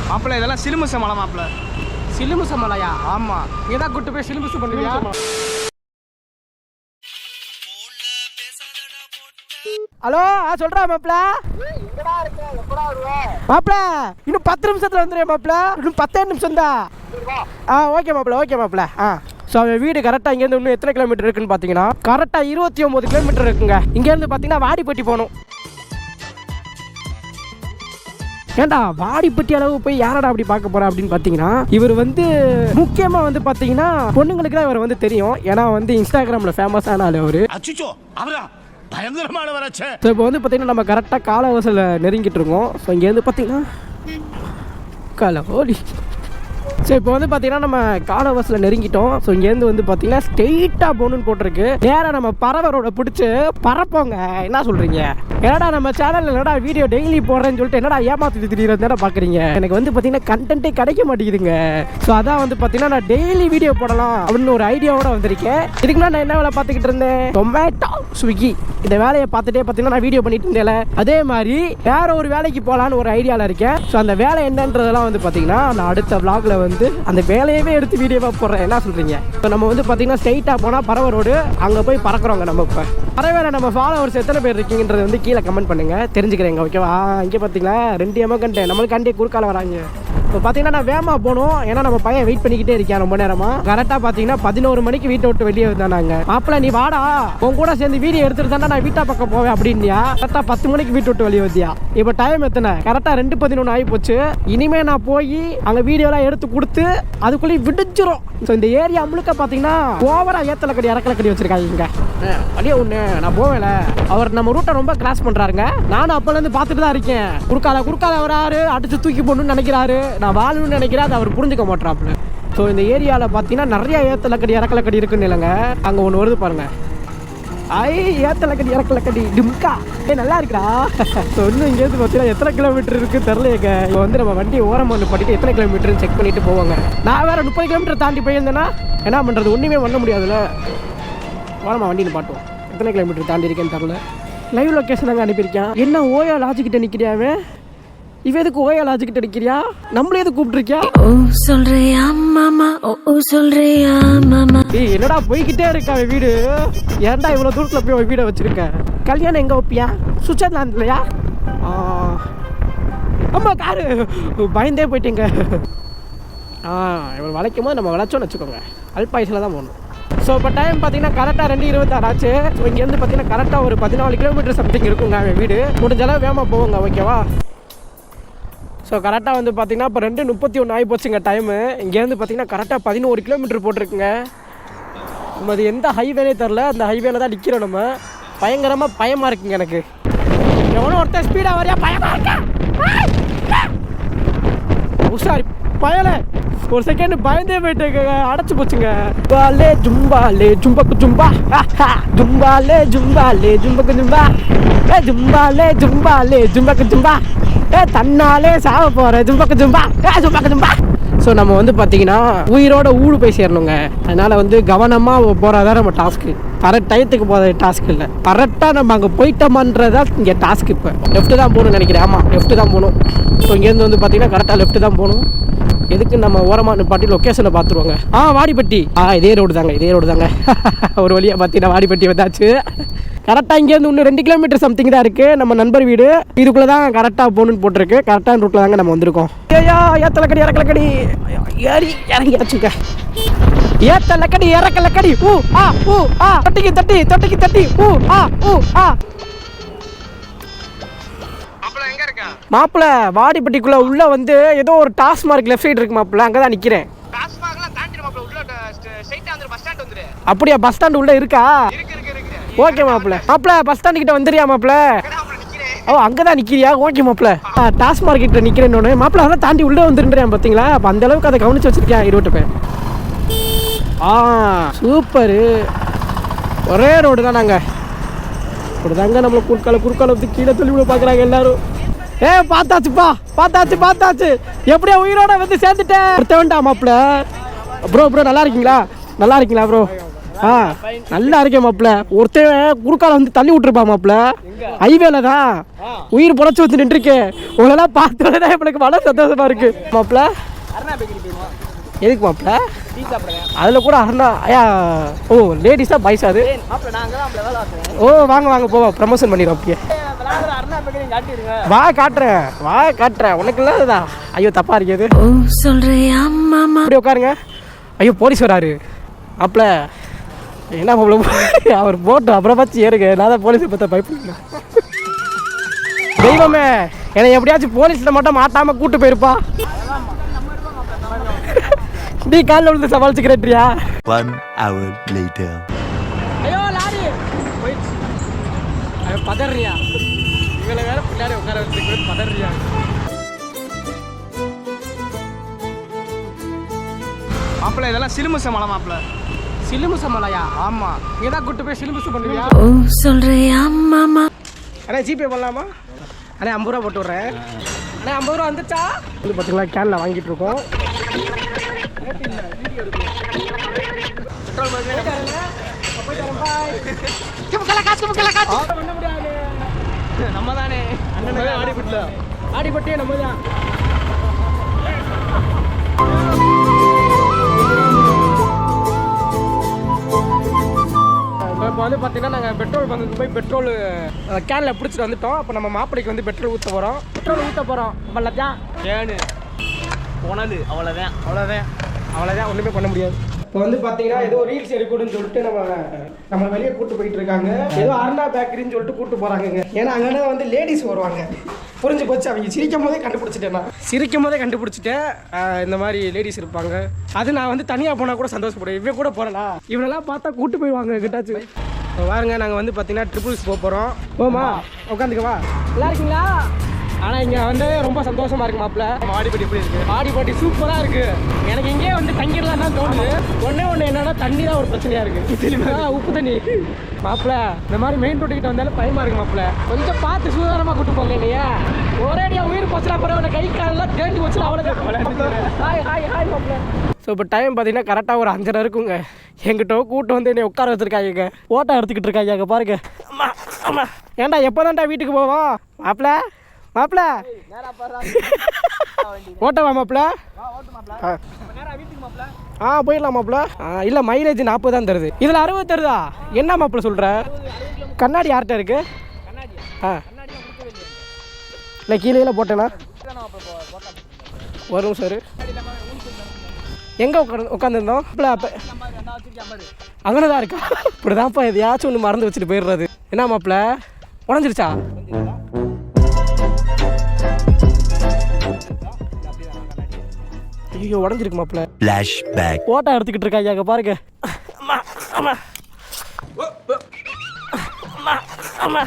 மாப்பிள்ள இதெல்லாம் சிலுமுச மலை மாப்பிள்ள. சிலுமுச மலையா? ஆமா. நீங்க தான் கூட்டு போய் சிலுமுசு பண்ணுவியா? ஹலோ சொல்றா மாப்பிள்ள. மாப்பிள்ள இன்னும் 10 நிமிஷத்துல வந்துடுறேன் மாப்பிள்ள. இன்னும் 10 நிமிஷம் தான். ஓகே மாப்பிள்ள, ஓகே மாப்பிள்ள. ஸோ அவன் வீடு கரெக்டாக இங்கேருந்து இன்னும் எத்தனை கிலோமீட்டர் இருக்குன்னு பார்த்தீங்கன்னா கரெக்டாக 29 கிலோமீட்டர் இருக்குங்க. இங்கேருந்து பார்த்தீங்கன்னா வாடிப்பட்டி போகணும். ஏண்டா வாடிப்பட்டி அளவு போய் யாரடா அப்படி பார்க்க போறா அப்படின்னு பார்த்தீங்கன்னா இவர் வந்து முக்கியமாக வந்து பார்த்தீங்கன்னா பொண்ணுங்களுக்கு தான் இவர் வந்து தெரியும். ஏன்னா வந்து இன்ஸ்டாகிராமில் ஃபேமஸான ஆள் அவர். பயங்கரமானவராச்சே. ஸோ இப்போ வந்து பார்த்தீங்கன்னா நம்ம கரெக்டாக காலவாசலில் நெருங்கிட்டு இருக்கோம். ஸோ இங்கேருந்து பார்த்தீங்கன்னா காலவோடி. ஸோ இப்போ வந்து பார்த்தீங்கன்னா நம்ம காலவாசலில் நெருங்கிட்டோம். ஸோ இங்கேருந்து வந்து பார்த்தீங்கன்னா ஸ்ட்ரெயிட்டாக போகணுன்னு போட்டிருக்கு. நேராக நம்ம பறவரோட பிடிச்சி பறப்போங்க. என்ன சொல்கிறீங்க? என்னடா நம்ம சேனலில் என்னடா வீடியோ டெய்லி போடுறேன்னு சொல்லிட்டு என்னடா ஏமாற்றிட்டு திடீர்னு பார்க்குறீங்க. எனக்கு வந்து பார்த்தீங்கன்னா கண்டென்ட்டே கிடைக்க மாட்டேங்குதுங்க. ஸோ அதான் வந்து பார்த்தீங்கன்னா நான் டெய்லி வீடியோ போடலாம் அப்படின்னு ஒரு ஐடியாவோட வந்திருக்கேன். இதுக்கு நான் என்ன வேலை பார்த்துக்கிட்டு இருந்தேன்? டொமேட்டோ ஸ்விக்கி இந்த வேலையை பார்த்துட்டே பார்த்தீங்கன்னா நான் வீடியோ பண்ணிட்டு இருந்தேன். அதே மாதிரி வேற ஒரு வேலைக்கு போகலான்னு ஒரு ஐடியாவில் இருக்கேன். ஸோ அந்த வேலை என்னன்றதெல்லாம் வந்து பார்த்தீங்கன்னா நான் அடுத்த vlogல வந்து அந்த வேலையவே எடுத்து வீடியோவாக போடுறேன். என்ன சொல்கிறீங்க? இப்போ நம்ம வந்து பார்த்தீங்கன்னா ஸ்ட்ரெயிட்டாக போனால் பறவை ரோடு அங்கே போய் பறக்கிறோங்க. நம்ம இப்போ பறவையில் நம்ம ஃபாலோவர்ஸ் எத்தனை பேர் இருக்கீங்கன்றது வந்து கீழே கமெண்ட் பண்ணுங்கள், தெரிஞ்சுக்கிறேங்க. ஓகேவா? இங்கே பார்த்தீங்களா 2 எமக்கண்டேன் நம்மளுக்காண்டே குறுக்கால வராங்க. இப்போ பார்த்தீங்கன்னா நான் வேகமாக போகணும். ஏன்னா நம்ம பையன் வெயிட் பண்ணிக்கிட்டே இருக்கேன் ரொம்ப நேரமாக. கரெக்டாக பார்த்தீங்கன்னா 11 மணிக்கு வீட்டை விட்டு வெளியே வந்தாங்க. மாப்பிள்ள நீ வாடா, உன் கூட சேர்ந்து வீடியோ எடுத்துட்டு தானே நான் வீட்டா பக்கம் போவேன் அப்படின்னியா. கரெக்டாக 10 மணிக்கு வீட்டு விட்டு வெளியே வந்தியா. இப்போ டைம் எத்தனை? கரெக்டாக 2:11 ஆகி போச்சு. இனிமே நான் போய் அங்கே வீடியோலாம் எடுத்து கொடுத்து அதுக்குள்ளேயும் விடிச்சிரும். ஸோ இந்த ஏரியா முழுக்க பார்த்தீங்கன்னா ஓவரா ஏத்தலக்கடி இறக்கலக்கடி வச்சிருக்காங்க. அப்படியே ஒன்று நான் போவேல, அவர் நம்ம ரூட்டை ரொம்ப கிராஸ் பண்ணுறாருங்க. நானும் அப்போலேருந்து பார்த்துட்டு தான் இருக்கேன். குறுக்கால வராரு, அடிச்சு தூக்கி போடணும்னு நினைக்கிறாரு. நான் வாழணும்னு நினைக்கிறேன், அதை அவர் புரிஞ்சுக்க மாட்டாப்புல. ஸோ இந்த ஏரியாவில் பார்த்தீங்கன்னா நிறைய ஏத்தலக்கடி இறக்கலக்கடி இருக்குன்னு இல்லைங்க. அங்கே ஒன்று வருது பாருங்க. ஏத்தலக்கடி இறக்கலக்கடி டிம்கா. நல்லா இருக்குடா. ஸோ இன்னும் இங்கேருந்து பார்த்தீங்கன்னா எத்தனை கிலோமீட்டர் இருக்குது தெரிலையேங்க. இப்போ வந்து நம்ம வண்டி ஓரம் வந்து பண்ணிட்டு எத்தனை கிலோமீட்டர்னு செக் பண்ணிட்டு போவாங்க. நான் வேற 30 கிலோமீட்டர் தாண்டி போயிருந்தேன்னா என்ன பண்ணுறது? ஒன்றுமே பண்ண முடியாதுல்ல. ஓரமாக வண்டின்னு பாட்டுவோம். எத்தனை கிலோமீட்டர் தாண்டி இருக்கேன்னு தெரில. லைவ் லொக்கேஷன் அங்கே அனுப்பியிருக்கேன். என்ன ஓயா லாஜிக்கிட்ட நிற்கிறியாவே? இவ எதுக்கு ஓயா லாஜிக்கிட்ட நிற்கிறியா? நம்மளே எதுக்கு கூப்பிட்டுருக்கியா? சொல்றியா மாமா? சொல்றியா மாமா? என்னடா போய்கிட்டே இருக்கா வீடு? ஏன்டா இவ்வளோ தூரத்தில் போய் வீடை வச்சிருக்க? கல்யாணம் எங்கே வைப்பியா? சுவிட்சர்லாண்ட்லையா? ஆமா காரு பயந்தே போயிட்டீங்க. இவன் வளைக்கும் போது நம்ம வளைச்சோன்னு வச்சுக்கோங்க. அல்பாயுசில் தான் போகணும். ஸோ இப்போ டைம் பார்த்தீங்கன்னா கரெக்டாக 2:26 ஆச்சு. ஸோ இங்கேருந்து பார்த்தீங்கன்னா கரெக்டாக ஒரு 14 கிலோமீட்டர் சம்திங் இருக்குங்க அவன் வீடு. முடிஞ்சளவு வேகமாக போவோங்க. ஓகேவா? ஸோ கரெக்டாக வந்து பார்த்தீங்கன்னா இப்போ 2:31 ஆகி போச்சுங்க டைமு. இங்கேருந்து பார்த்தீங்கன்னா கரெக்டாக 11 கிலோமீட்டர் போட்டிருக்குங்க. நம்ம அது எந்த ஹைவேனே தெரில. அந்த ஹைவேல தான் நிற்கிறோம் நம்ம. பயங்கரமாக பயமாக இருக்குங்க எனக்கு. எவனோ ஒருத்தர் ஸ்பீடாக வரையா பயமாக இருக்கா? உஷாரி பயலை. ஒரு செகண்ட் பயந்தே போயிட்டு அடைச்சு போச்சுங்க. ஜும்பாலே ஜும்பாலே ஜும்பக்கு ஜும்பா, ஜும்பாலே ஜும்பாலே ஜும்பக்கு ஜும்பா, ஜும்பாலே ஜும்பாலே ஜும்பக்கு ஜும்பா, தன்னாலே சாவ போற ஜும்பக்கு ஜும்பா, ஜும்பக்கு ஜும்பா. ஸோ நம்ம வந்து பார்த்தீங்கன்னா உயிரோட ஊடு போய் சேரணுங்க. அதனால வந்து கவனமாக போகிறதான் நம்ம டாஸ்க்கு. கரெக்ட் டயத்துக்கு போகிற டாஸ்க் இல்லை. கரெக்டாக நம்ம அங்கே போயிட்டோமான்றதா இங்கே டாஸ்க். இப்போ லெஃப்ட்டு தான் போகணும்னு நினைக்கிறேன். ஆமாம் லெஃப்ட்டு தான் போகணும். ஸோ இங்கேருந்து வந்து பார்த்தீங்கன்னா கரெக்டாக லெஃப்ட்டு தான் போகணும். எதுக்கு நம்ம ஓரமாக நிப்பாட்டி லொக்கேஷனை பார்த்துருவாங்க. வாடிப்பட்டி. இதே ரோடு தாங்க. ஒரு வழியாக பார்த்தீங்கன்னா வாடிப்பட்டி வந்தாச்சு. கரெக்டாக இங்கேருந்து இன்னும் 2 கிலோமீட்டர் சம்திங் தான் இருக்குது நம்ம நண்பர் வீடு. இதுக்குள்ளே தான் கரெக்டாக போகணுன்னு போட்டிருக்கு. கரெக்டான ரூட்டில் தாங்க நம்ம வந்திருக்கோம். ஏத்தலக்கடி இறக்கலக்கடி ஏறி இறங்கியாச்சுங்க. ஏத்தலக்கடி இறக்கலக்கடி தொட்டிக்கு தட்டி தொட்டிக்கு தட்டி மாப்பிள்ள வாடிப்பட்டிக்குள்ள உள்ள வந்து ஏதோ ஒரு டாஸ்மார்க் லெஃப்ட் சைடு இருக்கு மாப்பிள்ள. அங்கதான் நிக்கிறேன். அப்படியா? பஸ் ஸ்டாண்ட் உள்ள இருக்கா? ஓகே மாப்பிள்ள. பஸ் ஸ்டாண்ட் கிட்ட வந்துறியா மாப்பிள்ள? அங்கதான் நிக்கிறியா? ஓகே மாப்பிள்ள. டாஸ்மார்க் கிட்ட நிக்கிறேன்னு மாப்பிள்ள. அதான் தாண்டி உள்ள வந்துருன்றேன் பாத்தீங்களா? அப்ப அந்த அளவுக்கு அதை கவனிச்சு வச்சிருக்கேன். 20 பேர். சூப்பரு. ஒரே ரோடு தான். நாங்க தாங்க நம்மள குறுக்கால வந்து கீழே தள்ளி விட பாக்குறாங்க எல்லாரும். பார்த்தாச்சு. எப்படியா உயிரோட வந்து சேர்ந்துட்டேன். வேண்டாம் மாப்பிள்ள. ப்ரோ நல்லா இருக்கீங்களா ப்ரோ? ஆ நல்லா இருக்கேன் மாப்பிள்ள. ஒருத்தன் குறுக்கால வந்து தள்ளி விட்டுருப்பா மாப்பிள்ள. ஹைவேல தான் உயிர் பொழைச்சி வந்து நின்றுருக்கு. உங்களெல்லாம் பார்த்தோட எனக்கு மன சந்தோஷமா இருக்கு மாப்பிள்ள. எதுக்கு மாப்பிள்ள? அதில் கூட அண்ணா ஐயா. ஓ லேடிஸா பாய்ஸா அது? ஓ வாங்க வாங்க போவா ப்ரமோஷன் பண்ணிடுவோம் அப்படியே. வா காட்டுறேன் உனக்கு இல்லாததா. ஐயோ தப்பா இருக்குது. ஓ சொல்றியா மாமா? அப்படி உட்காருங்க. ஐயோ போலீஸ் வராரு மாப்பிள்ள. என்ன மாப்பிள்ள அவர் போட்டு அப்புறம் பார்த்து ஏறுங்க. நான் தான் போலீஸை பார்த்தா பயப்படுங்க. தெய்வமே என்னை எப்படியாச்சும் போலீஸில் மட்டும் மாட்டாமல் கூட்டு போயிருப்பா. நீ காலில் விழுந்து சமாளிச்சுக்கிறேன்றியா? 1 hour later. ஐயோ லாரி போயிடுச்சு. ஐயோ பதறியா? இவளை வேற பின்னாடி உட்கார வச்சுருக்கு. பதறியா? மாப்பிள்ள இதெல்லாம் சிலுமுச மலை மாப்பிள்ள. சிலுமுச மலையா? ஆமா. நீ தான் கூட்டு போய் சிலுமுசு பண்ணுவியா? ஓ சொல்றியா மாமா? அண்ணா ஜிபே பண்ணலாமா? அண்ணா 50 ரூபா போட்டு விட்றேன். அண்ணா 50 ரூபா வந்துச்சா? வந்து பார்த்தீங்களா கேனில் வாங்கிட்டு இருக்கோம். நம்ம தானே ஆடிப்பட்டே நம்ம தான். இப்போ வந்து பார்த்தீங்கன்னா நாங்கள் பெட்ரோல் பங்குக்கு போய் பெட்ரோல் கேனில் பிடிச்சிட்டு வந்துட்டோம். அப்போ நம்ம மாப்பிளைக்கு வந்து பெட்ரோல் ஊற்ற போகிறோம். பெட்ரோல் ஊற்ற போகிறோம். நம்மளதான் கேனு போனது அவ்வளோதான் ஒன்றுமே பண்ண முடியாது. இப்போ வந்து பார்த்தீங்கன்னா ஏதோ ரீல்ஸ் எடுக்கணும்னு சொல்லிட்டு நம்ம வெளியே கூட்டு போயிட்டு இருக்காங்க. ஏதோ அருணா பேக்கரின்னு சொல்லிட்டு கூட்டு போகிறாங்க. ஏன்னா அங்கே வந்து லேடிஸ் வருவாங்க. புரிஞ்சு போச்சு. அவங்க சிரிக்கும் போதே கண்டுபிடிச்சிட்டேன். இந்த மாதிரி லேடிஸ் இருப்பாங்க. அது நான் வந்து தனியாக போனால் கூட சந்தோஷப்படுவேன். இவன் கூட போகிறேன்னா இவனெல்லாம் பார்த்தா கூட்டு போயிடுவாங்க கிட்டாச்சு. பாருங்க நாங்கள் வந்து பார்த்தீங்கன்னா ட்ரிபிள்ஸ் போக போகிறோம். போமா உட்காந்துக்கவா? நல்லா இருக்கீங்களா? ஆனால் இங்கே வந்து ரொம்ப சந்தோஷமா இருக்கு மாப்பிள்ள. ஆடிப்பட்டி எப்படி இருக்கு? ஆடிப்பட்டி சூப்பராக இருக்கு. எனக்கு இங்கே வந்து தங்கிடலாம் தான் தோணுது. ஒன்று என்னன்னா தண்ணி தான் ஒரு பிரச்சனையா இருக்கு. உப்பு தண்ணி மாப்பிள்ள. இந்த மாதிரி மெயின் ரோட்டுக்கிட்ட வந்தாலும் பயமா இருக்கு மாப்பிள்ள. கொஞ்சம் பார்த்து சுதாரணமாக கூட்டு போங்க. இல்லையா ஒரேடியா உயிர் போச்சுனா பரவாயில்ல. கை காலெல்லாம் தேண்டி போச்சுன்னா அவ்வளோ. ஹாய் மாப்பிள்ள. ஸோ இப்போ டைம் பார்த்தீங்கன்னா கரெக்டாக ஒரு 5:30 இருக்குங்க. எங்கிட்ட கூட்டு வந்து என்னை உட்கார வச்சுருக்காங்க. ஓட்டா எடுத்துக்கிட்டு இருக்காங்க பாருங்க. ஏன்டா எப்போ தான்டா வீட்டுக்கு போவோம் மாப்பிள்ள? ஓட்டவா மாப்பிள்ள? போயிடலாம் மாப்பிள்ள. இல்லை மைலேஜ் 40 தான் தருது. இதில் 60 தருதா? என்ன மாப்பிள்ள சொல்கிற? கண்ணாடி யார்கிட்ட இருக்கு? இல்லை கீழே போட்டேனா? வரும் சார். எங்கே உட்காந்துருந்தோம்? அங்கே தான் இருக்கா? இப்படிதான்ப்பா எதையாச்சும் ஒன்று மறந்து வச்சுட்டு போயிடுறது. என்ன மாப்பிள்ள உடஞ்சிருச்சா? ஐயோ உடஞ்சிருக்கு மாப்பிள்ள. Flashback. போட்டோ எடுத்துக்கிட்டு இருக்காங்க பாருங்க. அம்மா